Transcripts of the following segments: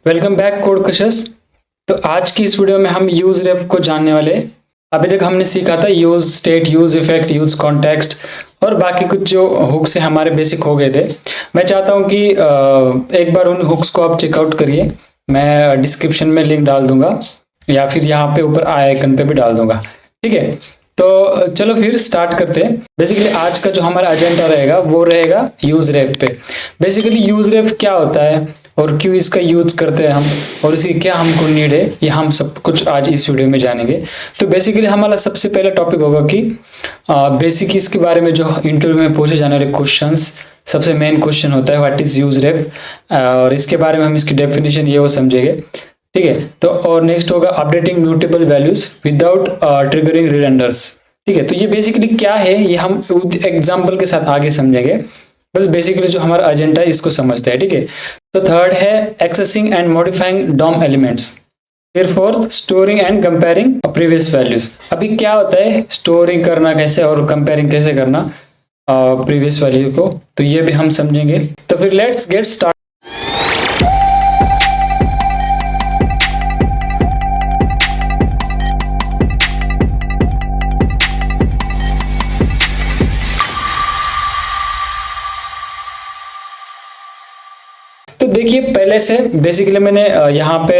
Welcome back code crushers. तो आज की इस वीडियो में हम यूज रेफ को जानने वाले। अभी तक हमने सीखा था use state, use effect, use context और बाकी कुछ जो हुक्स से हमारे बेसिक हो गए थे। मैं चाहता हूं कि एक बार उन हुक्स को आप चेकआउट करिए। मैं डिस्क्रिप्शन में लिंक डाल दूंगा या फिर यहाँ पे ऊपर आई आइकन पे भी डाल दूंगा। ठीक है, तो चलो फिर स्टार्ट करते हैं। बेसिकली आज का जो हमारा एजेंडा रहेगा वो रहेगा यूज रेफ पे। बेसिकली यूज रेफ क्या होता है और क्यों इसका यूज करते हैं हम और इसकी क्या हमको नीड है, ये हम सब कुछ आज इस वीडियो में जानेंगे। तो बेसिकली हमारा सबसे पहला टॉपिक होगा कि बेसिक इसके बारे में जो इंटरव्यू में पूछे जाने वाले क्वेश्चंस, सबसे मेन क्वेश्चन होता है व्हाट इज यूज रेफ, और इसके बारे में हम इसकी डेफिनेशन ये वो समझेंगे। ठीक है, तो और नेक्स्ट होगा updating mutable values without triggering rerenders. ठीक है, तो ये बेसिकली क्या है ये हम एग्जाम्पल के साथ आगे समझेंगे। बस बेसिकली जो हमारा एजेंडा है इसको समझते हैं। ठीक है, तो थर्ड है accessing and modifying DOM elements. फिर fourth storing and comparing previous values. अभी क्या होता है स्टोरिंग करना कैसे और कंपेयरिंग कैसे करना प्रीवियस वैल्यू को, तो ये भी हम समझेंगे। तो फिर लेट्स गेट स्टार्ट। तो देखिए पहले से बेसिकली मैंने यहाँ पे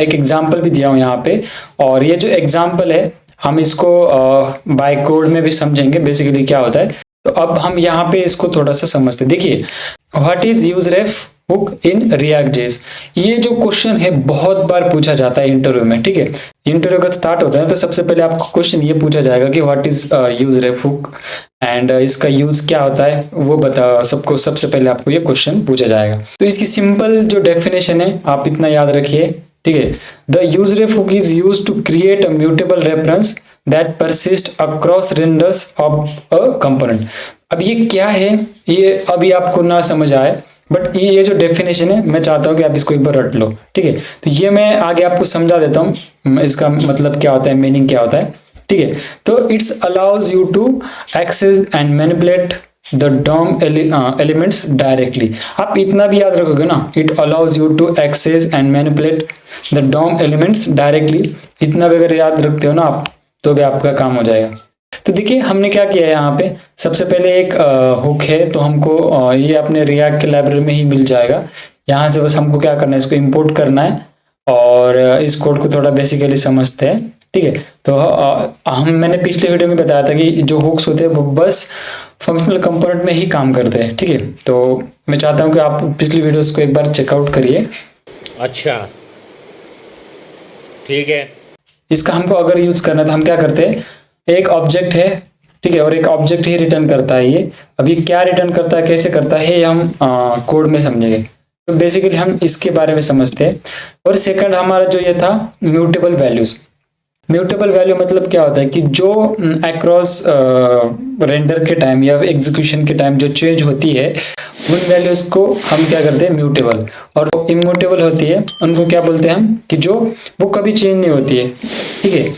एक एग्जांपल भी दिया हूँ यहाँ पे, और ये जो एग्जांपल है हम इसको बाय कोड में भी समझेंगे बेसिकली क्या होता है। तो अब हम यहाँ पे इसको थोड़ा सा समझते हैं। देखिए what is use ref hook in React JS, ये जो क्वेश्चन है बहुत बार पूछा जाता है इंटरव्यू में। ठीक है, इंटरव्यू का स्टार्ट होता है तो सबसे पहले आपको क्वेश्चन ये पूछा जाएगा कि what is use ref hook and इसका यूज क्या होता है, वो बता सबको। सबसे पहले आपको ये क्वेश्चन पूछा जाएगा। तो इसकी सिंपल जो डेफिनेशन है आप इतना याद रखिए। ठीक है, the use ref hook is use to create a mutable reference that persist across renders of a component. अब ये क्या है ये अभी आपको ना समझ आए, बट ये जो डेफिनेशन है मैं चाहता हूँ कि आप इसको एक बार रट लो। ठीक है, तो ये मैं आगे आपको समझा देता हूँ इसका मतलब क्या होता है, मीनिंग क्या होता है। ठीक है, तो it's allows you to access and manipulate the DOM elements directly. आप इतना भी याद रखोगे ना, it allows you to access and manipulate the DOM elements directly. इतना भी अगर याद रखते हो ना आप तो भी आपका काम हो जाएगा। तो देखिए हमने क्या किया है यहाँ पे, सबसे पहले एक हुक है तो हमको ये अपने रिएक्ट के लाइब्रेरी में ही मिल जाएगा। यहाँ से बस हमको क्या करना है, इसको इंपोर्ट करना है और इस कोड को थोड़ा बेसिकली समझते हैं। ठीक है, तो मैंने पिछले वीडियो में बताया था कि जो हुक्स होते हैं वो बस फंक्शनल कंपोनेंट में ही काम करते हैं। ठीक है, तो मैं चाहता हूँ कि आप पिछली वीडियोस को एक बार चेकआउट करिए। अच्छा ठीक है, इसका हमको अगर यूज करना है तो हम क्या करते हैं, एक ऑब्जेक्ट है। ठीक है, और एक ऑब्जेक्ट ही रिटर्न करता है ये। अभी क्या रिटर्न करता है कैसे करता है ये हम कोड में समझेंगे। तो बेसिकली हम इसके बारे में समझते हैं। और सेकंड हमारा जो ये था म्यूटेबल वैल्यूज। म्यूटेबल वैल्यू मतलब क्या होता है कि जो अक्रॉस रेंडर के टाइम या एग्जीक्यूशन के टाइम जो चेंज होती है उन वैल्यूज को हम क्या करते हैं म्यूटेबल, और इम्यूटेबल होती है उनको क्या बोलते हैं हम कि जो वो कभी चेंज नहीं होती है। ठीक है,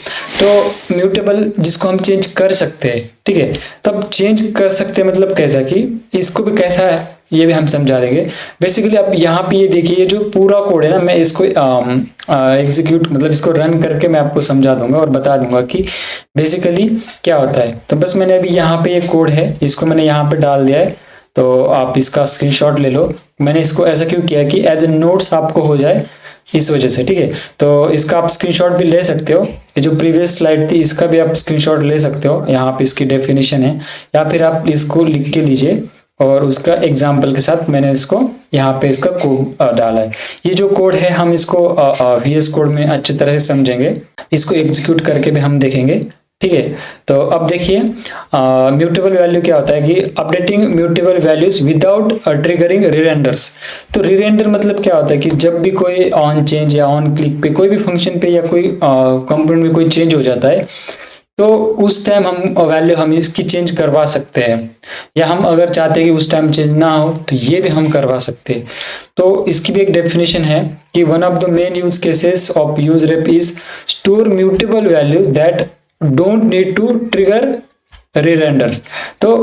तो म्यूटेबल जिसको हम चेंज कर सकते हैं। ठीक है, तब चेंज कर सकते हैं मतलब कैसा कि इसको भी कैसा है ये भी हम समझा देंगे। बेसिकली अब यहाँ पे ये देखिए ये जो पूरा कोड है ना, मैं इसको एग्जीक्यूट मतलब इसको रन करके मैं आपको समझा दूंगा और बता दूंगा कि बेसिकली क्या होता है। तो बस मैंने अभी यहाँ पे ये कोड है इसको मैंने यहाँ पे डाल दिया है, तो आप इसका स्क्रीनशॉट ले लो। मैंने इसको ऐसा क्यों किया कि एज ए नोट्स आपको हो जाए इस वजह से। ठीक है, तो इसका आप स्क्रीनशॉट भी ले सकते हो। ये जो प्रीवियस स्लाइड थी इसका भी आप स्क्रीनशॉट ले सकते हो, यहाँ पे इसकी डेफिनेशन है, या फिर आप इसको लिख के लीजिए और उसका एग्जाम्पल के साथ मैंने इसको यहाँ पे इसका कोड डाला है। ये जो कोड है हम इसको VS कोड में अच्छी तरह से समझेंगे, इसको एग्जीक्यूट करके भी हम देखेंगे। ठीक है, तो अब देखिए म्यूटेबल वैल्यू क्या होता है कि updating mutable values without triggering rerenders. तो रिरेंडर मतलब क्या होता है कि जब भी कोई ऑन चेंज या ऑन क्लिक पे कोई भी फंक्शन पे या कोई कंपोनेंट में कोई चेंज हो जाता है तो उस टाइम हम वैल्यू हम इसकी चेंज करवा सकते हैं, या हम अगर चाहते हैं कि उस टाइम चेंज ना हो तो ये भी हम करवा सकते हैं। तो इसकी भी एक डेफिनेशन है कि one of the main use cases of useRef is store mutable values that don't need to trigger rerenders. तो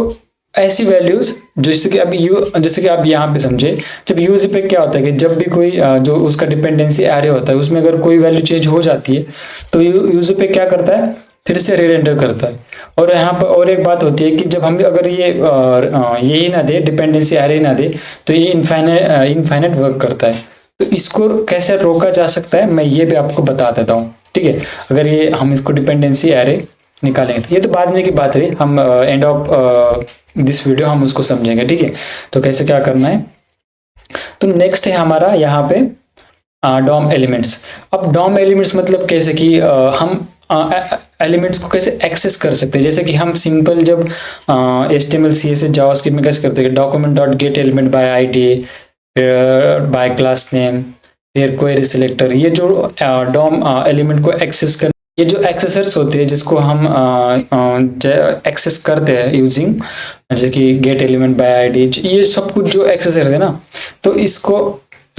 ऐसी वैल्यूज जैसे कि आप यहाँ पे समझे, जब यूज पे क्या होता है कि जब भी कोई जो उसका डिपेंडेंसी एरे होता है उसमें अगर कोई वैल्यू चेंज हो जाती है तो यूज पे क्या करता है, फिर से रीरेंडर करता है। और यहाँ पर और एक बात होती है कि जब हम अगर यही ना दे, डिपेंडेंसी एरे ना दे, तो ये इनफाइनाइट वर्क करता है। तो इसको कैसे रोका जा सकता है मैं ये भी आपको बता देता हूँ, ठीक है। अगर ये हम इसको डिपेंडेंसी एरे निकालेंगे तो ये तो बाद में की बात रही, हम एंड ऑफ दिस वीडियो हम उसको समझेंगे, ठीक है। तो कैसे क्या करना है, तो नेक्स्ट है हमारा यहाँ पे डॉम एलिमेंट्स। अब डॉम एलिमेंट्स मतलब कैसे कि हम एलिमेंट्स को कैसे एक्सेस कर सकते हैं। जैसे कि हम सिंपल जब HTML CSS जावास्क्रिप्ट में कैसे करते हैं, document dot get element by ID, by class name, फिर क्वेरी सिलेक्टर, ये जो डॉम एलिमेंट को एक्सेस कर, ये जो एक्सेसर्स होते हैं जिसको हम एक्सेस करते हैं यूजिंग, जैसे कि गेट एलिमेंट बाय आईडी, ये सब कुछ जो एक्सेसर है ना, तो इसको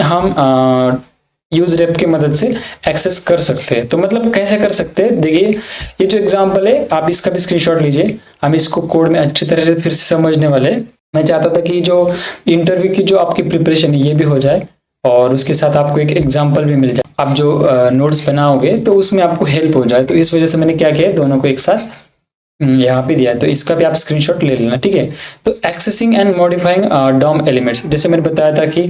हम यूज रेप की मदद से एक्सेस कर सकते हैं। तो मतलब कैसे कर सकते हैं, देखिए ये जो एग्जांपल है आप इसका भी स्क्रीनशॉट लीजिए, हम इसको कोड में अच्छी तरह से फिर से समझने वाले। मैं चाहता था कि जो इंटरव्यू की जो आपकी प्रिपरेशन है ये भी हो जाए और उसके साथ आपको एक एग्जाम्पल भी मिल जाए। आप जो नोट्स बनाओगे तो उसमें आपको हेल्प हो जाए, तो इस वजह से मैंने क्या किया, दोनों को एक साथ यहाँ पे दिया है, तो इसका भी आप स्क्रीनशॉट ले लेना, ठीक है। तो accessing and modifying DOM elements, जैसे मैंने बताया था कि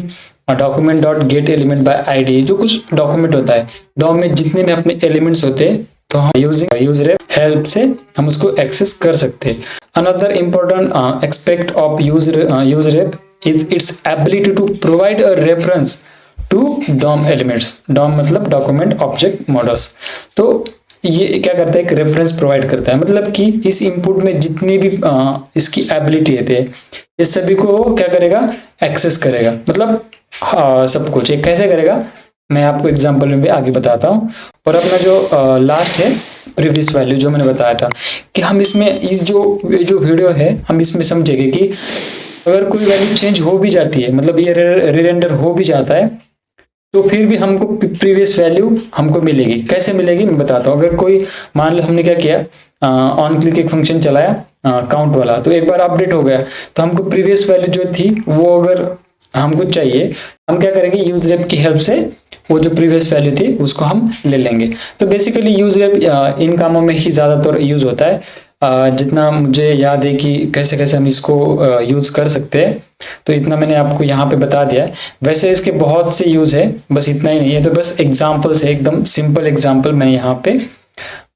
document dot get element by ID, जो कुछ डॉक्यूमेंट होता है डॉम में जितने भी अपने एलिमेंट्स होते हैं, तो हम यूजिंग यूज रेप हेल्प से हम उसको एक्सेस कर सकते हैं। Another important aspect of use ref is its ability to provide a reference to DOM elements. DOM मतलब डॉक्यूमेंट ऑब्जेक्ट मॉडल्स। तो ये क्या करता है, एक रेफरेंस प्रोवाइड करता है, मतलब कि इस इनपुट में जितनी भी इसकी एबिलिटी है इस सभी को क्या करेगा, एक्सेस करेगा, मतलब सब कुछ। एक कैसे करेगा मैं आपको एग्जांपल में भी आगे बताता हूँ। और अपना जो लास्ट है प्रीवियस वैल्यू, जो मैंने बताया था कि हम इसमें इस जो वीडियो है हम इसमें समझेंगे कि अगर कोई वैल्यू चेंज हो भी जाती है, मतलब ये रीरेंडर हो भी जाता है, तो फिर भी हमको प्रीवियस वैल्यू हमको मिलेगी। कैसे मिलेगी मैं बताता हूँ। अगर कोई मान लो हमने क्या किया, ऑन क्लिक एक फंक्शन चलाया काउंट वाला, तो एक बार अपडेट हो गया, तो हमको प्रीवियस वैल्यू जो थी वो अगर हमको चाहिए, हम क्या करेंगे, यूज रेप की हेल्प से वो जो प्रीवियस वैल्यू थी उसको हम ले लेंगे। तो बेसिकली यूज रेप इन कामों में ही ज़्यादातर यूज होता है। जितना मुझे याद है कि कैसे कैसे हम इसको यूज कर सकते हैं, तो इतना मैंने आपको यहाँ पे बता दिया है। वैसे इसके बहुत से यूज है, बस इतना ही नहीं है, तो बस एग्जाम्पल्स है, एकदम सिंपल एग्जाम्पल मैं यहाँ पे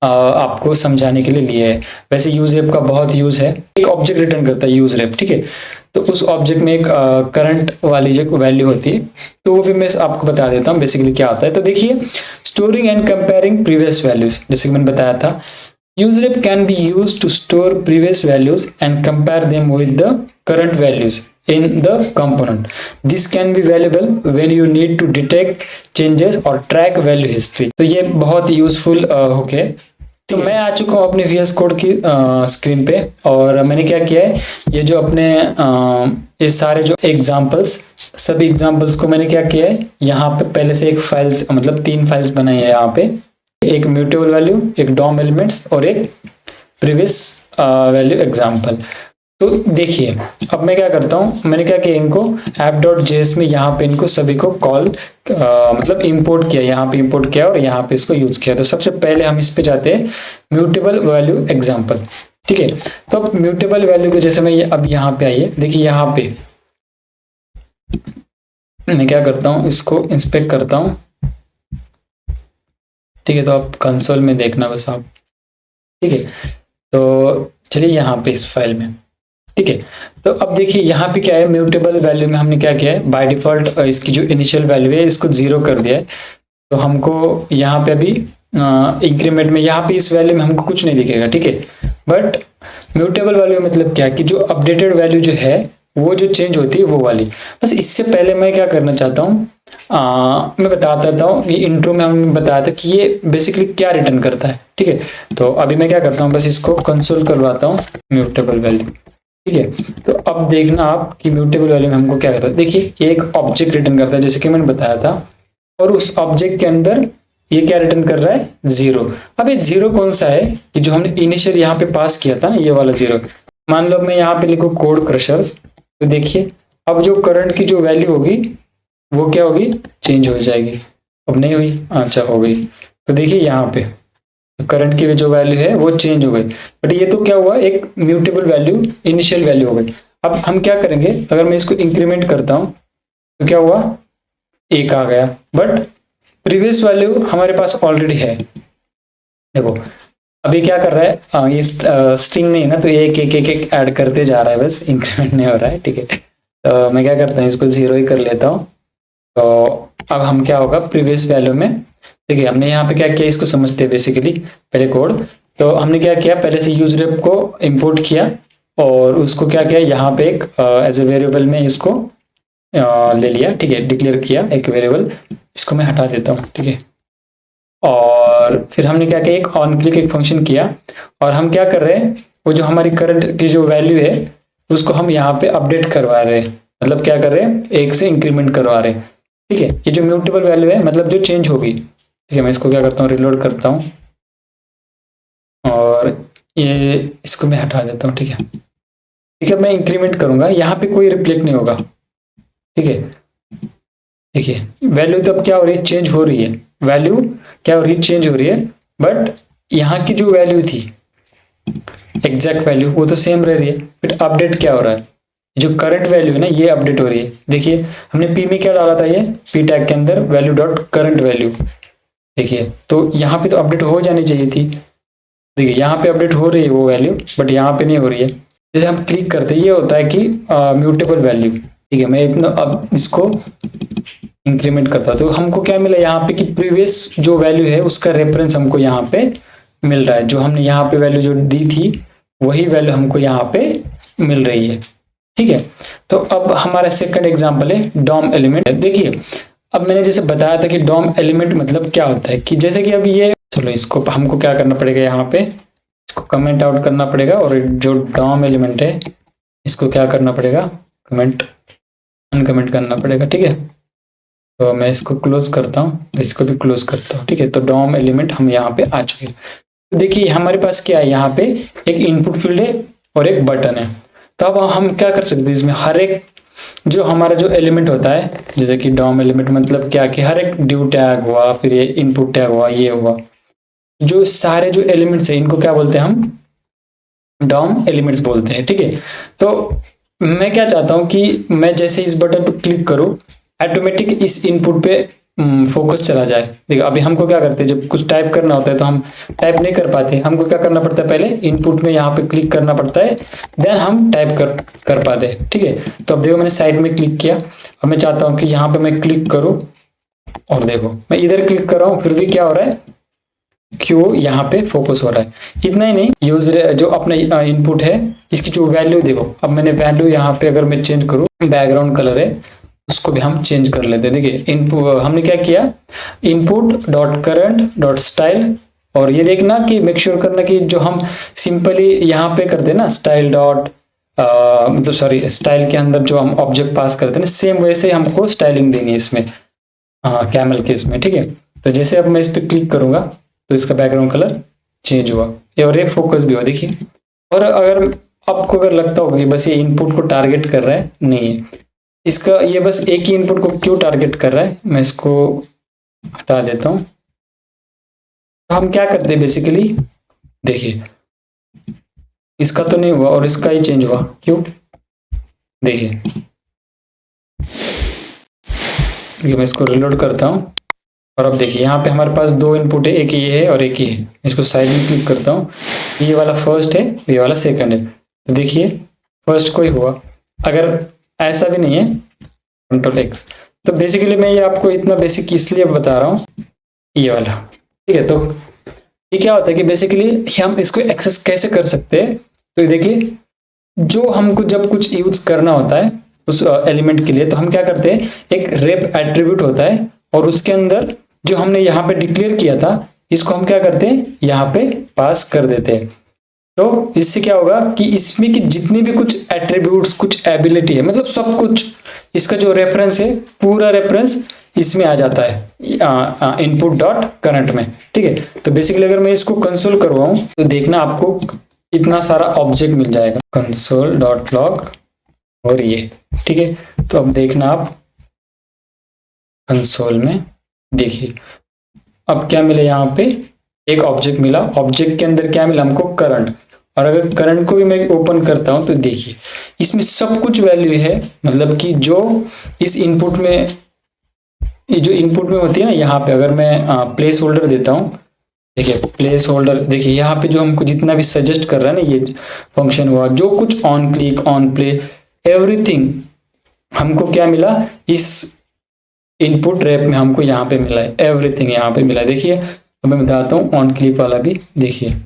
आपको समझाने के लिए लिए है। वैसे यूज रेप का बहुत यूज है, एक ऑब्जेक्ट रिटर्न करता है यूज रेप, ठीक है। तो उस ऑब्जेक्ट में एक करंट वाली जो वैल्यू होती है, तो वो भी मैं आपको बता देता हूँ बेसिकली क्या होता है। तो देखिए, storing and comparing previous values, जैसे कि मैंने बताया था, userep can be used to store previous values and compare them with the current values in the component. This can be valuable when you need to detect changes or track value history. तो ये बहुत useful होके। तो मैं आ चुका हूँ अपने VS code की स्क्रीन पे, और मैंने क्या किया है, ये जो अपने ये सारे जो एग्जांपल्स, सभी एग्जांपल्स को मैंने क्या किया है, यहाँ पे पहले से एक फाइल्स, मतलब 3 फाइल्स बनाई है यहाँ पे, एक म्यूटेबल वैल्यू, एक डॉम एलिमेंट्स और एक प्रीवियस वैल्यू एग्जांपल। तो देखिए अब मैं क्या करता हूँ, मैंने क्या किया, इनको app.js में यहाँ पे इनको सभी को कॉल मतलब इंपोर्ट किया, यहाँ पे इंपोर्ट किया और यहाँ पे इसको यूज किया। तो सबसे पहले हम इस पे जाते हैं म्यूटेबल वैल्यू एग्जांपल, ठीक है। तो अब म्यूटेबल वैल्यू को जैसे मैं अब यहाँ पे आइए, देखिए यहाँ पे मैं क्या करता हूँ, इसको इंस्पेक्ट करता हूँ, ठीक है। तो आप कंसोल में देखना बस आप, ठीक है। तो चलिए यहाँ पे इस फाइल में, ठीक है। तो अब देखिए यहाँ पे क्या है, म्यूटेबल वैल्यू में हमने क्या किया है, बाय डिफॉल्ट इसकी जो इनिशियल वैल्यू है इसको 0 कर दिया है। तो हमको यहाँ पे अभी इंक्रीमेंट में यहाँ पे इस वैल्यू में हमको कुछ नहीं दिखेगा, ठीक है। बट म्यूटेबल वैल्यू मतलब क्या, कि जो अपडेटेड वैल्यू जो है वो जो चेंज होती है वो वाली। बस इससे पहले मैं क्या करना चाहता हूँ, मैं बता देता हूँ, ये इंट्रो में हमने बताया था कि ये बेसिकली क्या रिटर्न करता है, ठीक है। तो अभी मैं क्या करता हूँ, बस इसको कंसोल करवाता हूँ म्यूटेबल वैल्यू, ठीक है। तो अब देखना आप कि म्यूटेबल वैल्यू में हमको क्या करता है, देखिए एक ऑब्जेक्ट रिटर्न करता है जैसे कि मैंने बताया था, और उस ऑब्जेक्ट के अंदर ये क्या रिटर्न कर रहा है, 0। अब ये 0 कौन सा है, कि जो हमने इनिशियल यहाँ पे पास किया था ना, ये वाला 0, मान लो मैं यहाँ पे लिखूँ कोड क्रशर्स, तो देखिए अब जो करंट की जो वैल्यू होगी वो क्या होगी, चेंज हो जाएगी। अब नहीं हुई, अच्छा हो गई। तो देखिए यहाँ पे करंट की जो वैल्यू है वो चेंज हो गई, बट ये तो क्या हुआ, एक म्यूटेबल वैल्यू, इनिशियल वैल्यू हो गई। अब हम क्या करेंगे, अगर मैं इसको इंक्रीमेंट करता हूँ तो क्या हुआ, एक आ गया, बट प्रीवियस वैल्यू हमारे पास ऑलरेडी है। देखो अभी क्या कर रहा है, ये स्ट्रिंग नहीं है ना, तो एक एक एक एक ऐड करते जा रहा है, बस इंक्रीमेंट नहीं हो रहा है, ठीक है। तो मैं क्या करता हूँ, इसको 0 ही कर लेता हूँ। तो अब हम क्या होगा प्रीवियस वैल्यू में, देखिए हमने यहाँ पे क्या किया, इसको समझते हैं बेसिकली पहले कोड। तो हमने क्या किया, पहले से यूज रेप को इंपोर्ट किया और उसको क्या किया, यहाँ पे एक एज ए वेरिएबल में इसको ले लिया, ठीक है, डिक्लेयर किया एक वेरिएबल। इसको मैं हटा देता हूँ, ठीक है। और फिर हमने क्या किया, एक ऑन क्लिक एक फंक्शन किया, और हम क्या कर रहे हैं, वो जो हमारी करंट की जो वैल्यू है उसको हम यहाँ पे अपडेट करवा रहे हैं, मतलब क्या कर रहे हैं, एक से इंक्रीमेंट करवा रहे हैं, ठीक है। ये जो म्यूटेबल वैल्यू है मतलब जो चेंज होगी, ठीक है। मैं इसको क्या करता हूँ, रिलोड करता हूँ और ये इसको मैं हटा देता हूँ, ठीक है। ठीक है, मैं इंक्रीमेंट करूंगा, यहाँ पे कोई रिफ्लेक्ट नहीं होगा, ठीक है। देखिए वैल्यू तो अब क्या हो रही है, चेंज हो रही है, वैल्यू क्या हो रही है, चेंज हो रही है, बट यहाँ की जो वैल्यू थी एग्जैक्ट वैल्यू वो तो सेम रह रही है। फिर अपडेट क्या हो रहा है, जो करंट वैल्यू है ना ये अपडेट हो रही है। देखिए हमने पी में क्या डाला था, ये पी टैग के अंदर वैल्यू डॉट करंट वैल्यू, देखिए तो यहाँ पे तो अपडेट हो जानी चाहिए थी। देखिए यहाँ पे अपडेट हो रही है वो वैल्यू, बट यहाँ पे नहीं हो रही है। जैसे हम क्लिक करते हैं ये होता है कि म्यूटेबल वैल्यू, ठीक है। मैं इतना अब इसको इंक्रीमेंट करता हूँ तो हमको क्या मिला यहाँ पे कि प्रीवियस जो वैल्यू है उसका रेफरेंस हमको यहाँ पे मिल रहा है, जो हमने यहाँ पे वैल्यू जो दी थी वही वैल्यू हमको यहाँ पे मिल रही है, ठीक है। तो अब हमारा सेकंड एग्जांपल है डॉम एलिमेंट। देखिए अब मैंने जैसे बताया था कि डॉम एलिमेंट मतलब क्या होता है, कि जैसे कि अब ये, चलो इसको हमको क्या करना पड़ेगा, यहाँ पे इसको कमेंट आउट करना पड़ेगा, और जो डॉम एलिमेंट है इसको क्या करना पड़ेगा, कमेंट अनकमेंट करना पड़ेगा, ठीक है। तो मैं इसको क्लोज करता हूँ, इसको भी क्लोज करता हूँ, ठीक है। तो डॉम एलिमेंट हम यहाँ पे आ चुके हैं। तो देखिए हमारे पास क्या है, यहाँ पे एक इनपुट फील्ड है और एक बटन है। तो अब हम क्या कर सकते हैं, इसमें हर एक जो हमारा जो एलिमेंट होता है, जैसे कि डॉम एलिमेंट मतलब क्या, कि हर एक ड्यू टैग हुआ, फिर ये इनपुट टैग हुआ, ये हुआ, जो सारे जो एलिमेंट्स है इनको क्या बोलते हैं, हम डॉम एलिमेंट्स बोलते हैं, ठीक है। तो मैं क्या चाहता हूं कि मैं जैसे इस बटन पर क्लिक करूं ऑटोमेटिक इस इनपुट पे फोकस चला जाए। देखो अभी हमको क्या करते हैं, जब कुछ टाइप करना होता है तो हम टाइप नहीं कर पाते, हमको क्या करना पड़ता है, पहले इनपुट में यहाँ पे क्लिक करना पड़ता है, देन हम टाइप कर पाते हैं, ठीक है। तो अब देखो मैंने साइड में क्लिक किया, अब मैं चाहता हूँ कि यहाँ पे मैं क्लिक करूँ, और देखो मैं इधर क्लिक कर रहा हूँ फिर भी क्या हो रहा है, क्यों यहाँ पे फोकस हो रहा है। इतना ही नहीं, यूजर जो अपना इनपुट है इसकी जो वैल्यू देखो, अब मैंने वैल्यू यहाँ पे अगर मैं चेंज करूँ, बैकग्राउंड कलर है उसको भी हम चेंज कर लेते हैं। देखिए इनपुट हमने क्या किया, input dot current dot style, और ये देखना कि मेक श्योर करना कि जो हम सिंपली यहाँ पे करते हैं ना स्टाइल डॉट मतलब सॉरी स्टाइल के अंदर जो हम ऑब्जेक्ट पास करते हैं सेम वैसे हमको स्टाइलिंग देनी है इसमें, कैमल के इसमें, ठीक है। तो जैसे अब मैं इस पर क्लिक करूंगा तो इसका बैकग्राउंड कलर चेंज हुआ, और ये फोकस भी हुआ, देखिए। और अगर आपको अगर लगता होगा कि बस ये इनपुट को टारगेट कर रहा है, नहीं है, इसका ये बस एक ही इनपुट को क्यों टारगेट कर रहा है, मैं इसको हटा देता हूं। तो हम क्या करते हैं बेसिकली, देखिए इसका तो नहीं हुआ और इसका ही चेंज हुआ, क्यों, देखिए मैं इसको रिलोड करता हूं, और अब देखिए यहाँ पे हमारे पास दो इनपुट है, एक ये है और एक ये है। इसको साइड में क्लिक करता हूँ, ये वाला फर्स्ट है, ये वाला सेकंड है। तो देखिए फर्स्ट को ही हुआ, अगर ऐसा भी नहीं है कंट्रोल एक्स। तो बेसिकली मैं ये आपको इतना बेसिक इसलिए बता रहा हूँ, ये वाला, ठीक है। तो ये क्या होता है कि बेसिकली हम इसको एक्सेस कैसे कर सकते हैं, तो देखिए जो हमको जब कुछ यूज करना होता है उस एलिमेंट के लिए, तो हम क्या करते हैं, एक रेप एट्रीब्यूट होता है और उसके अंदर जो हमने यहाँ पे डिक्लेयर किया था इसको हम क्या करते हैं, यहाँ पे पास कर देते हैं। तो इससे क्या होगा कि इसमें की जितनी भी कुछ एट्रीब्यूट्स, कुछ एबिलिटी है, मतलब सब कुछ इसका जो रेफरेंस है पूरा रेफरेंस इसमें आ जाता है इनपुट डॉट करंट में, ठीक है। तो बेसिकली अगर मैं इसको कंसोल करवाऊं तो देखना आपको इतना सारा ऑब्जेक्ट मिल जाएगा console.log और ये, ठीक है। तो अब देखना आप कंसोल में देखिए अब क्या मिला, यहाँ पे एक ऑब्जेक्ट मिला। ऑब्जेक्ट के अंदर क्या मिला हमको, करंट। और अगर करंट को भी मैं ओपन करता हूं तो देखिए इसमें सब कुछ वैल्यू है, मतलब कि जो इस इनपुट में, ये जो इनपुट में होती है ना, यहाँ पे अगर मैं प्लेस होल्डर देता हूँ, देखिए प्लेस होल्डर, देखिए यहाँ पे जो हमको जितना भी सजेस्ट कर रहा है ना ये फंक्शन हुआ, जो कुछ on click, on play, everything हमको क्या मिला इस इनपुट रैप में हमको यहाँ पे मिला है, एवरीथिंग यहाँ पे मिला है। देखिए अब मैं बताता हूँ ऑन क्लिक वाला भी, देखिए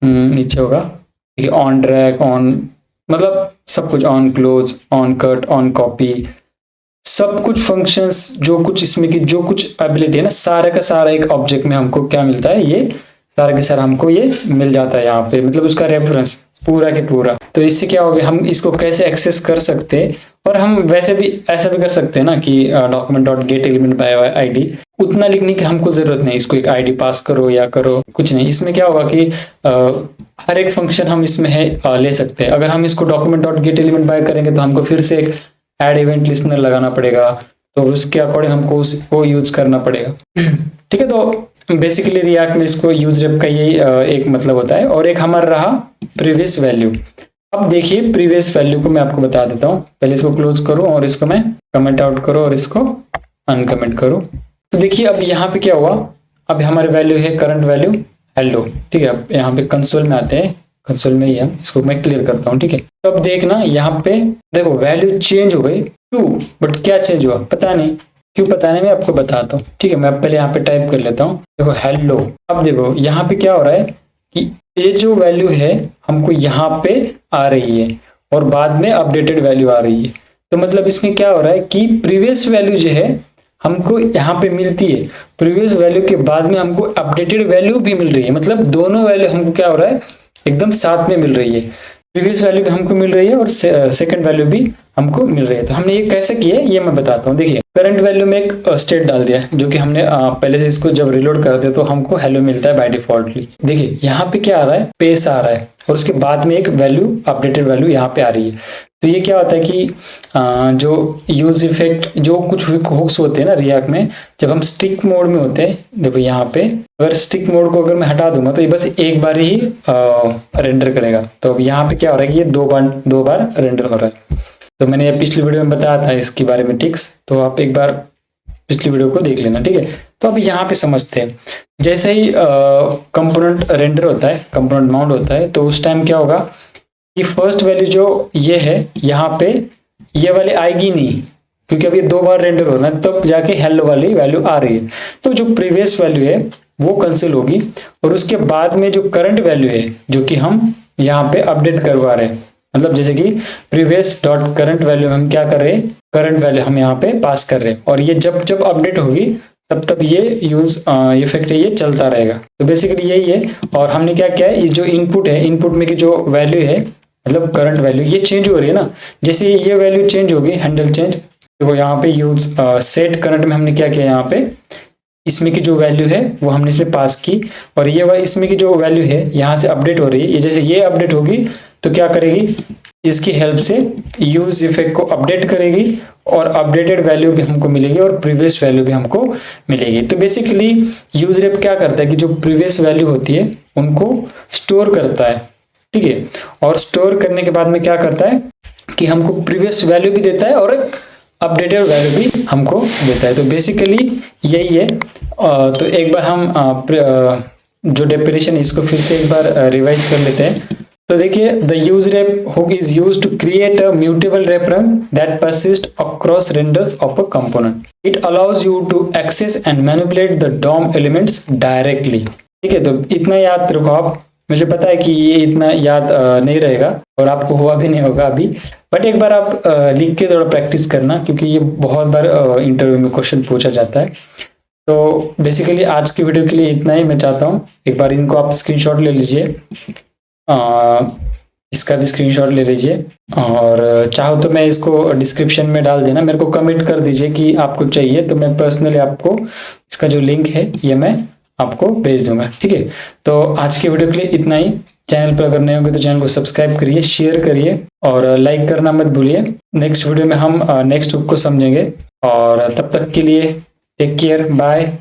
नीचे होगा, देखिए ऑन ड्रैग, ऑन, मतलब सब कुछ, on close, on cut, on copy, सब कुछ फंक्शंस, जो कुछ इसमें की जो कुछ एबिलिटी है ना, सारा का सारा एक ऑब्जेक्ट में हमको क्या मिलता है, ये सारा के सारा हमको ये मिल जाता है यहाँ पे, मतलब उसका रेफरेंस पूरा के पूरा। तो इससे क्या हो गया, हम इसको कैसे एक्सेस कर सकते हैं। और हम वैसे भी ऐसा भी कर सकते हैं ना कि document dot get element by ID, उतना लिखने की हमको जरूरत नहीं, इसको एक आईडी पास करो या करो, कुछ नहीं। इसमें क्या होगा कि हर एक फंक्शन हम इसमें है ले सकते हैं। अगर हम इसको document dot get element bye करेंगे तो हमको फिर से एक ऐड इवेंट लिस्टनर लगाना पड़ेगा, तो उसके अकॉर्डिंग हमको उसको यूज करना पड़ेगा। ठीक है, तो बेसिकली रिएक्ट में इसको यूज रेप का यही एक मतलब होता है। और एक हमारा रहा प्रीवियस वैल्यू। अब देखिए प्रीवियस वैल्यू को मैं आपको बता देता हूँ, पहले इसको क्लोज करूँ और इसको मैं कमेंट आउट करूँ और इसको अनकमेंट करूँ। तो देखिए अब यहाँ पे क्या हुआ, अब हमारी वैल्यू है करंट वैल्यू हेलो, ठीक है। अब यहाँ पे कंसोल में आते हैं, कंसोल में ही हम इसको मैं क्लियर करता हूँ, ठीक है। तो अब देखना यहाँ पे देखो वैल्यू चेंज हो गई 2, बट क्या चेंज हुआ पता नहीं, क्यों पता नहीं, मैं आपको बताता हूँ, ठीक है। मैं पहले यहाँ पे टाइप कर लेता हूँ, देखो हेलो। अब देखो यहाँ पे क्या हो रहा है कि ये जो वैल्यू है हमको यहाँ पे आ रही है और बाद में अपडेटेड वैल्यू आ रही है। तो मतलब इसमें क्या हो रहा है कि प्रीवियस वैल्यू जो है हमको यहाँ पे मिलती है, प्रीवियस वैल्यू के बाद में हमको अपडेटेड वैल्यू भी मिल रही है। मतलब दोनों वैल्यू हमको क्या हो रहा है, एकदम साथ में मिल रही है। प्रीवियस वैल्यू भी हमको मिल रही है और सेकंड वैल्यू भी हमको मिल रही है। तो हमने ये कैसे किया है ये मैं बताता हूँ। देखिए करंट वैल्यू में एक स्टेट डाल दिया है, जो कि हमने पहले से इसको जब रिलोड करते हैं तो हमको हेलो मिलता है बाय डिफॉल्टली। देखिए यहाँ पे क्या आ रहा है, पेस आ रहा है और उसके बाद में एक वैल्यू, अपडेटेड वैल्यू यहाँ पे आ रही है। तो ये क्या होता है कि जो यूज इफेक्ट, जो कुछ हुक्स होते हैं ना रिएक्ट में, जब हम स्टिक मोड में होते हैं, देखो यहाँ पे अगर स्टिक मोड को अगर मैं हटा दूंगा तो ये बस एक बार ही रेंडर करेगा। तो अब यहाँ पे क्या हो रहा है कि ये दो बार रेंडर हो रहा है। तो मैंने ये पिछली वीडियो में बताया था इसके बारे में टिक्स, तो आप एक बार पिछली वीडियो को देख लेना, ठीक है। तो अब यहाँ पे समझते हैं, जैसे ही कंपोनेंट रेंडर होता है, कंपोनेंट माउंट होता है, तो उस टाइम क्या होगा कि फर्स्ट वैल्यू जो ये है यहाँ पे ये वाली आएगी नहीं, क्योंकि अब ये 2 बार रेंडर होना है, तब जाके हेलो वाली वैल्यू आ रही है। तो जो प्रीवियस वैल्यू है वो कैंसिल होगी और उसके बाद में जो करंट वैल्यू है जो कि हम यहाँ पे अपडेट करवा रहे हैं, मतलब जैसे कि प्रीवियस डॉट करंट वैल्यू हम क्या कर रहे हैं, करंट वैल्यू हम यहाँ पे पास कर रहे हैं, और ये जब जब अपडेट होगी तब तब ये यूज इफेक्ट है ये चलता रहेगा। तो बेसिकली यही है। और हमने क्या किया है, इस जो इनपुट है, इनपुट में की जो वैल्यू है, मतलब करंट वैल्यू ये चेंज हो रही है ना, जैसे ये वैल्यू चेंज होगी, हैंडल चेंज, तो यहाँ पे यूज सेट करंट में हमने क्या किया, यहाँ पे इसमें की जो वैल्यू है वो हमने इसमें पास की, और ये इसमें की जो वैल्यू है यहाँ से अपडेट हो रही है, ये जैसे ये अपडेट होगी तो क्या करेगी, इसकी हेल्प से यूज इफेक्ट को अपडेट करेगी और अपडेटेड वैल्यू भी हमको मिलेगी और प्रीवियस वैल्यू भी हमको मिलेगी। तो बेसिकली यूज रेप क्या करता है कि जो प्रीवियस वैल्यू होती है उनको स्टोर करता है, ठीक है। और स्टोर करने के बाद में क्या करता है कि हमको प्रीवियस वैल्यू भी देता है और एक अपडेटेड वैल्यू भी हमको देता है। तो बेसिकली यही है। तो एक बार हम जो डेफिनेशन इसको फिर से एक बार रिवाइज कर लेते हैं। तो देखिए the use ref hook is use to create a mutable reference that persist across renders of a component. It allows you to access and manipulate the DOM elements directly, ठीक है। तो इतना याद रखो आप, मुझे पता है कि ये इतना याद नहीं रहेगा और आपको हुआ भी नहीं होगा अभी, बट एक बार आप लिख के थोड़ा प्रैक्टिस करना, क्योंकि ये बहुत बार इंटरव्यू में क्वेश्चन पूछा जाता है। तो बेसिकली आज की वीडियो के लिए इतना ही मैं चाहता हूँ। एक बार इनको आप स्क्रीनशॉट ले लीजिए, इसका भी स्क्रीनशॉट ले लीजिए, और चाहो तो मैं इसको डिस्क्रिप्शन में डाल देना, मेरे को कमेंट कर दीजिए कि आपको चाहिए, तो मैं पर्सनली आपको इसका जो लिंक है ये मैं आपको भेज दूंगा। ठीक है, तो आज के वीडियो के लिए इतना ही। चैनल पर अगर नए होंगे तो चैनल को सब्सक्राइब करिए, शेयर करिए और लाइक करना मत भूलिए। नेक्स्ट वीडियो में हम नेक्स्ट बुक को समझेंगे और तब तक के लिए टेक केयर, बाय।